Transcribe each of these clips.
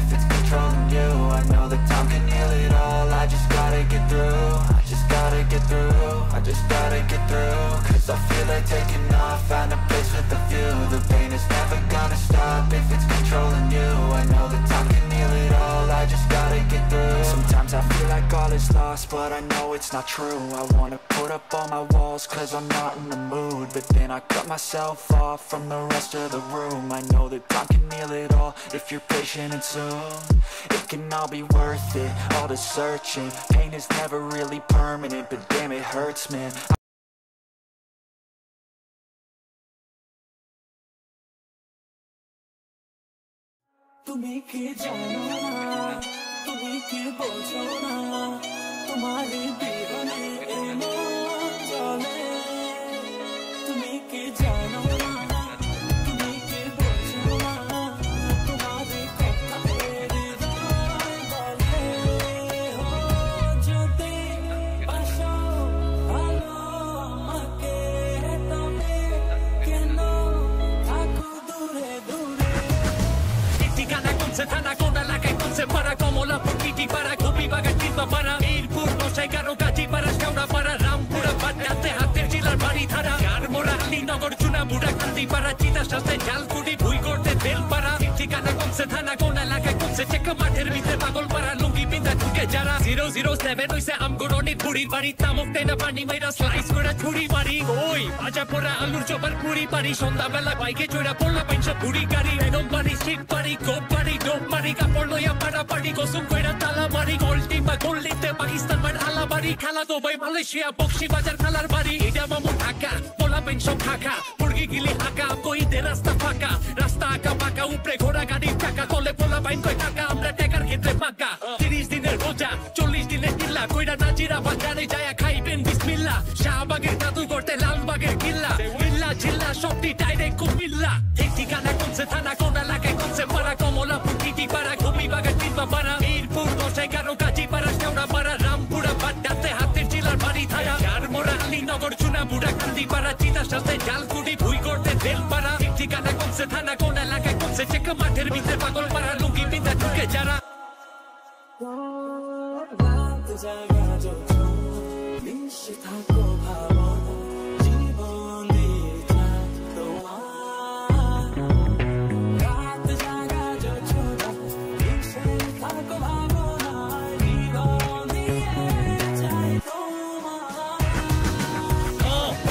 if it's controlling you. I know that time can heal it all. I just gotta get through. I just gotta get through. I just gotta get through. Cause I feel like taking off. Find a place with a view. The pain is never gonna stop if it's controlling you. I know that time can heal it all. I just gotta get through. Sometimes I feel like all is lost, but I know it's not true. I wanna put up all my walls cause I'm not in the mood, but then I cut myself off from the rest of the room. I know that time can heal it all if you're patient and soon it can all be worth it, all the searching. Pain is never really permanent, but damn it hurts, man. তুমি কি জানো না, তুমি কি বোঝো না, তোমারই বিরহে এমন চলে। তুমি কি জানো না, তুমি কি বোঝো না, তোমারই কথা হৃদয় বলে। যদি পাশো ভালো আমাকে, তবে কেন থাকো দূরে দূরে। ঠিকানা কোনছে, থানা কোন এলাকায় কোনছে, পাড়া কমলা প্রকৃতি পাড়া কবি বাগান কিংবা পাড়া মিরপুর গোসাই কারো গাজী পাড়া শেওড়া পাড়া রামপুরা বাড্ডাতে হাতের জেলার বাড়ি ধারা চারমোড়া আলীনগর চুনা বুড়া কান্দি পাড়া চিতা শাস্তে ঝালকুড়ি ভুই করতে বেল পাড়া। ঠিকানা কোনছে, থানা কোন এলাকায় কোনছে, চেক মাঠের ভিতরে পাগল পাড়া লুঙ্গি পিন্দা ঢুকে যারা 007 হইছে আমগরনির বুড়ির বাড়ি তামক তেনা পানি মাইরা স্লাইস করে ছুরি মারি। ওই ভাজা পোড়া আলুর চোপার পুরি পারি সন্ধ্যাবেলা বাইকে চড়া পড়লা পেনশন বুড়ি গাড়ি এরম বাড়ি স্ট্রিট বাড়ি গোপ বাড়ি ডোপ মারি কাপড় লইয়া পাড়া পাড়ি কসুম কইরা তালা মারি গোল্ডি বা গোল্ডিতে পাকিস্তান মার আলা বাড়ি খেলা দুবাই মালয়েশিয়া বক্সি বাজার খালার বাড়ি এটা মামু ঢাকা পোলা পেনশন ঢাকা মুরগি গিলি হাকা কই দে রাস্তা ফাঁকা রাস্তা আঁকা পাকা উপরে ঘোড়া গাড়ির টাকা কলে পোলা বাইন কয় টাকা আমরা টেকার ক্ষেত্রে ফাঁকা 30 দিনের রোজা 40 দিনের কিল্লা কইরা নাজিরা বাজারে যায়া খাইবেন বিসমিল্লাহ শাহবাগের জাদু করতে লালবাগের কিল্লা মিল্লা জিল্লা সবটি ডাইরেক্ট কুমিল্লা। এই ঠিকানা কোনছে, থানা কোন এলাকায় কোনছে, পাড়া কমলা প্রকৃতি পাড়া ঘুমি বাগান কিংবা পাড়া মিরপুর গোসাই কারো গাজী পাড়া শেওড়া পাড়া রামপুরা বাড্ডাতে হাতের জেলার বাড়ি ধারা চারমোড়া আলীনগর চুনা বুড়া কান্দি পাড়া চিতা শাস্তে ঝালকুড়ি ভুই করতে বেল পাড়া। এই ঠিকানা কোনছে, থানা কোন এলাকায় কোনছে, চেক মাঠের ভিতরে পাগল পাড়া লুঙ্গি পিন্দা ঢুকে যারা রাত জাগা যখন মিশে থাকো ভাবনা জীবন দিতা তোমার রাত জাগা যখন মিশে থাকো ভাবনা জীবন দিয়ে চাই তোমার।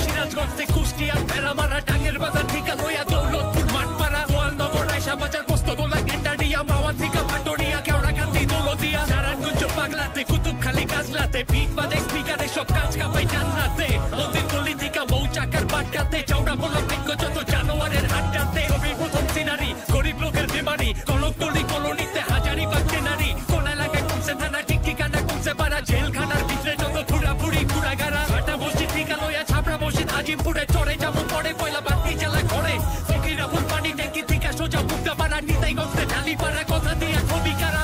সিরাজগঞ্জে কুষ্টিয়ার ভেড়া মারা টাঙ্গের বাজার ঠিকা লইয়া দৌলতপুর মাঠ পাড়া গোয়ালনগর আয়সা বাজার পোস্তগোলা গেন্ডারিয়া মাওয়া থেকে ভাটোরিয়া কেওড়া কান্দি দৌলতিয়া নারায়ণগঞ্জ পাগলাতে কুতুবখালী কাজলাতে পিক বাদে স্পিকারে সব কাজ কাপাই জান্নাতে নদীর গলি থেকে মৌচাকার বাড্ডাতে চৌড়া বলা বিজ্ঞ যত জানোয়ারের আড্ডাতে রবির প্রথম সিনারি গরিব লোকের বিমারি কলকতলি কলোনিতে হাজারি বাচ্চে নারী কোন এলাকায় কোনছে, থানা ঠিক ঠিকানা কোনছে, পাড়া জেলখানার ভিতরে যত ঘুরাঘুরি ঘুরাগারা ঘাটা মসজিদ ঠিকা লইয়া ছাপড়া মসজিদ আজিমপুরে চড়ে যেমন পড়ে পয়লা বাতি জ্বালা ঘরে ফকিরা ফুল পানি ট্যাঙ্কি থেকে সোজা মুক্তা পাড়া নিতাই গঞ্জে ঢালি পাড়া কথা দিয়া ছবি কারা।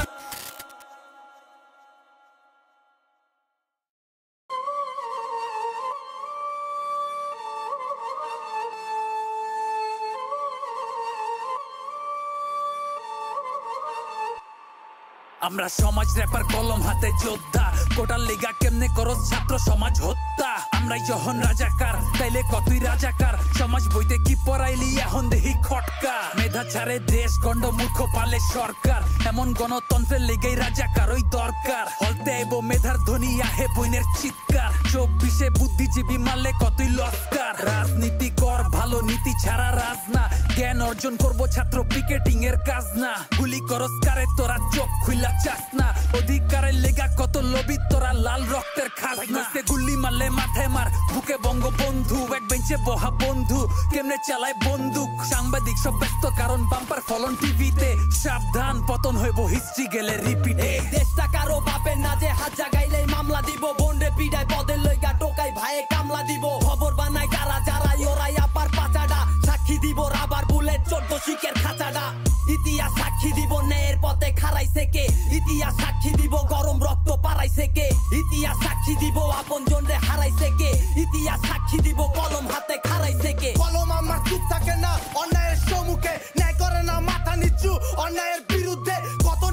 আমরা সমাজ র্যাপার কলম হাতে যোদ্ধা কোটার লিগা কেমনে করো ছাত্র সমাজ হত্যা আমরা যখন রাজাকার তাইলে কতই রাজাকার সমাজ বইতে কি পড়াইলি এখন দেহি খটকা মেধা ছাড়ে দেশ গন্ড মূর্খ পালে সরকার এমন গণতন্ত্রের লিগেই রাজাকার ওই দরকার হলতে আইব মেধার ধ্বনি আহে বইনের চিৎকার 24-এ বুদ্ধিজীবী মারলে কতই লস্কার রাজনীতি কর ভালো নীতি ছাড়া রাজ না জ্ঞান অর্জন করব ছাত্র পিকেটিং এর কাজ না গুলি করস কারে তোরা চোখ খুইলা চাস না অধিকারের লেগা কত লবি তোরা লাল রক্তের খাজনা গুলি মারলে মাথায় মার বুকে বঙ্গবন্ধু এক বেঞ্চে বহা বন্ধু কেমনে চালায় বন্দুক সাংবাদিক সব ব্যস্ত কারণ বাম্পার ফলন টিভিতে সাবধান পতন হইব হিস্ট্রি গেলে রিপিটে দেশটা কারো বাপের না যে হাত জাগাইলেই মামলা দিব বন্ডে পিডায় পদের লইগা টোকাই ভাইয়ে কামলা দিব খবর বানাই কারা যারা ওরাই আপার পাচাডা সাক্ষী দিব রাবার বুলেট 14 শিকের খাঁচাডা ইতিহাস সাক্ষী দিব ন্যায়ের পথে খারাইছে কে ইতিহাস সাক্ষী দিব গরম রক্ত পারাইছে কে ইতিহাস সাক্ষী দিব আপন জন রে হারাইছে কে ইতিহাস সাক্ষী দিব কলম হাতে খারাইছে কে কলম আমার চুপ থাকে না অন্যায়ের সম্মুখে ন্যায় করে না মাথা নিচু অন্যায়ের বিরুদ্ধে কত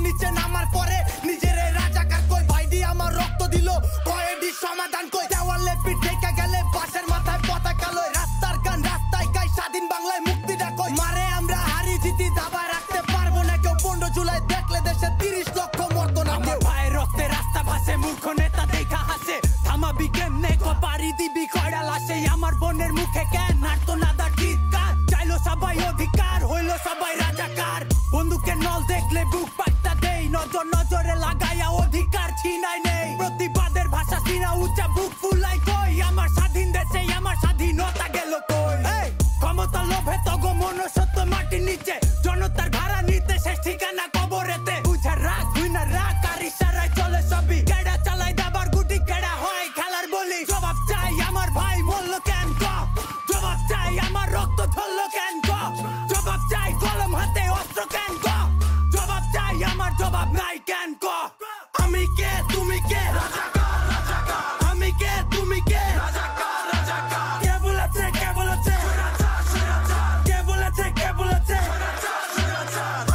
মুখে কেন নাড়তো নাদা চিৎকার চাইলো সবাই অধিকার হইলো সবাই রাজাকার বন্দুকের নল দেখলে বুক পাট্টা দেই নজর নজরে লাগাইয়া অধিকার ছিনাই নেই প্রতিবাদের ভাষা চিনা উচ্চা বুক ফুলাই কই আমার স্বাধীন দেশে আমার স্বাধীনতা গেল কই ক্ষমতা লোভে তগো মনুষ্যত্ব মাটির নিচে জনতার ভাড়া নিতে শেষ ঠিকানা কবরেতে বুঝে রাখ তুই না রাখ আর ইশারায় চলে সবই কেডা চালাই দাবার গুটি কেডা হয় খেলার বলি জবাব চাই আমার ভাই বললো কেন ক জবাব চাই আমার রক্ত ঝরলো কেন ক জবাব চাই কলম হাতে অস্ত্র কেন ক জবাব চাই আমার জবাব নাই কেন ক আমি কে তুমি কে আমি কে তুমি কে কে বলেছে কে বলেছে কে বলেছে কে বলেছে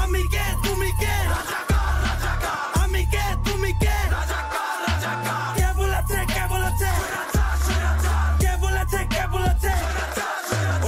আমি কে তুমি কে আমি কে তুমি কে কে বলেছে কে বলেছে কে বলেছে কে বলেছে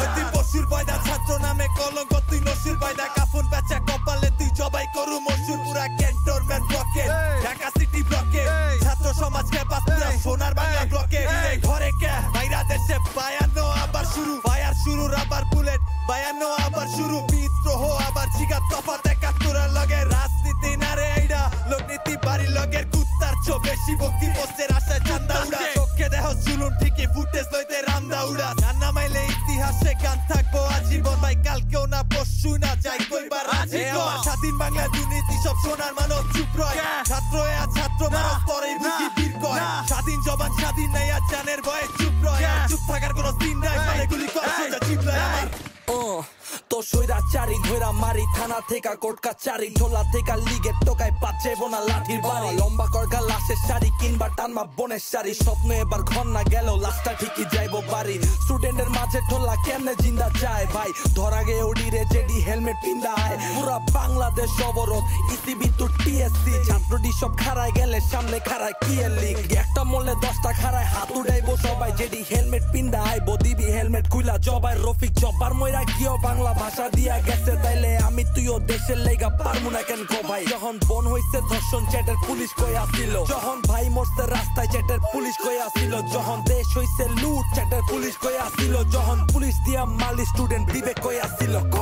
অতি পশুর পয়দা ছাত্র নামে কলঙ্ক তুই নসির পয়দা কাফন পেঁচা কপালে তুই জবাই করু মশুর পুরা ক্যান্টনমেন্ট ব্লকে ঢাকা সিটি ব্লকে ছাত্র সমাজ ক্যাম্পাস পুরা সোনার বাংলা ব্লকে ঘরে কে বাইরা দেশে বায়ানো আবার শুরু ফায়ার শুরু রাবার বুলেট বায়ানো আবার শুরু বিদ্রোহ আবার জিগা তফাত একাত্তরের লগে রাজনীতি না রে এইডা লোকনীতি বাড়ির লগের কুত্তার চো বেশি ভক্তি পোস্টের আশায় চান্দা উড়া চোখে দেহ চুলুন ঠিকই ফুটেজ লইতে রামদা উড়া গান নামাইলে ইতিহাসে গান থাকবো আজীবন ভাই কালকেও না পরশু না যাই কইবার আজীবন স্বাধীন বাংলা দুর্নীতি সব সোনার মানব চুপ রয় ছাত্র ছাত্র মানুষ পরেই বুঝি বীর কয় স্বাধীন জবান স্বাধীন নাই আর জানের ভয়ে চুপ রয় চুপ থাকার কোনো দিন নাই মানে গুলি কর সোজা চিপলায় আমার তো সৈরাচারি ধইরা মারি থানা থেকে কোর্ট কাচারি ঢোলা থেকে লিগের টোকায় পাচ্ছে বোনা লাঠির বাড়ি লম্বা করগা লাশের শাড়ি কিংবা টানমা বনের শাড়ি স্বপ্ন এবার ঘর না গেল লাশটা ঠিকই যাইবো বাড়ি স্টুডেন্টের মাঝে ঢোলা কেমনে জিন্দা যায় ভাই ধরা গে ওডিরে জেডি হেলমেট পিন্দা আয় পুরা বাংলাদেশ অবরোধ ইসিবি তো টিএসসি ছাত্রটি সব খাড়ায় গেলে সামনে খাড়ায় কি এর লিগ একটা মলে 10টা খাড়ায় হাত উড়াইবো সবাই জেডি হেলমেট পিন্দা আইবো দিবি হেলমেট খুইলা জবাই রফিক জব্বার মইরা গিয়েও বাংলা ভাষা দিয়া গেছে তাইলে আমি তুইও দেশের লেগা পারমু না কেন গো ভাই যখন বন হইছে ধর্ষণ চ্যাটের পুলিশ কই আসিল যখন ভাই মরছে রাস্তায় চ্যাটের পুলিশ কই আসিল যখন দেশ হইছে লুট চ্যাটের পুলিশ কই আসিল যখন পুলিশ দিয়া মালি স্টুডেন্ট বিবেক কই আসিল ক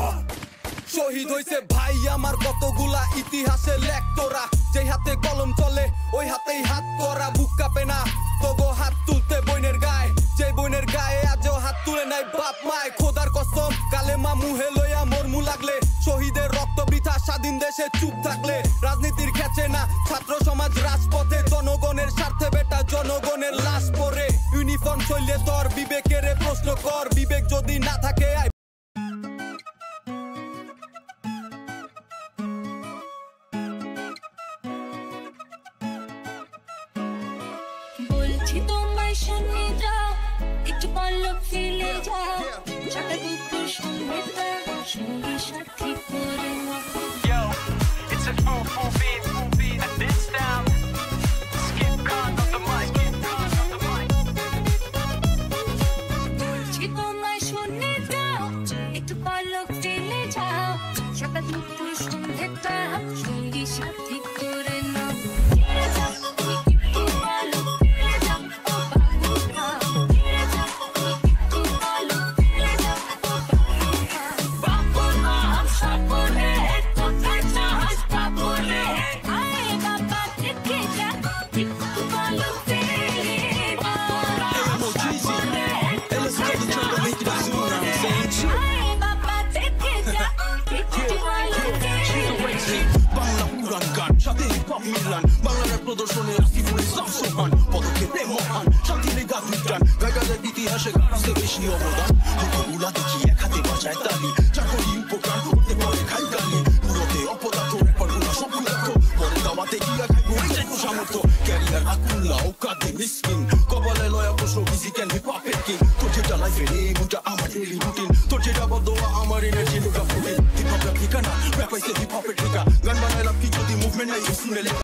শহীদ হইছে ভাই আমার কতগুলা ইতিহাসে লেখ তোরা যেই হাতে কলম চলে ওই হাতেই হাত করা বুক কাঁপে না তবু হাত তুলতে বইনের গায়ে যে বইনের গায়ে আজও হাত তুলে নাই বাপ মায় খোদার কসম কালেমা মুহে লইয়া মরমু লাগলে শহীদের রক্ত বৃথা স্বাধীন দেশে চুপ থাকলে রাজনীতির খেচে না ছাত্র সমাজ রাজপথে জনগণের স্বার্থে বেটা জনগণের লাশ পরে ইউনিফর্ম চললে তোর বিবেকের প্রশ্ন কর বিবেক যদি না থাকে তোমায় শুনে যাও একটু পলক ফেলে যাও সাথে কুকুর শুনে যাও সঙ্গী সাথী করে নাও Yo, it's a full beat, and this down. Skip con of the mic, বলছি তোমায় শুনে যাও একটু পলক ফেলে যাও সাথে কুকুর শুনে যাও সঙ্গী সাথী করে নাও বাংলার প্রদর্শনে আসিফুল ইসলাম সোহান পদক্ষেপে মহান শান্তি লেগা বিজ্ঞান গায়গাদের ইতিহাসে গাছে বেশি অবদান হুকুমগুলা দেখি এক হাতে বাজায় তালি চাকরি উপকার করতে পারে খাই গালি পুরোতে অপদার্থ রেপারগুলা সব গুলার্থ পরে দাওয়াতে গিয়া খাইবো এই সামর্থ্য ক্যারিয়ার আকুল্লা ওকাদে মিসকিন কপালে লয়া প্রশ্ন ফিজিক্যাল হিপ হপের কিং তোর যেটা লাইফের এই মুটা আমার ডেইলি রুটিন তোর যেটা বদোয়া আমার এনার্জি লুকা ফুটিন হিপ হপের ঠিকানা র্যাপ হইছে হিপ হপের ঠিকা গান বানাইলাম কি যদি মুভমেন্ট নাই শুনে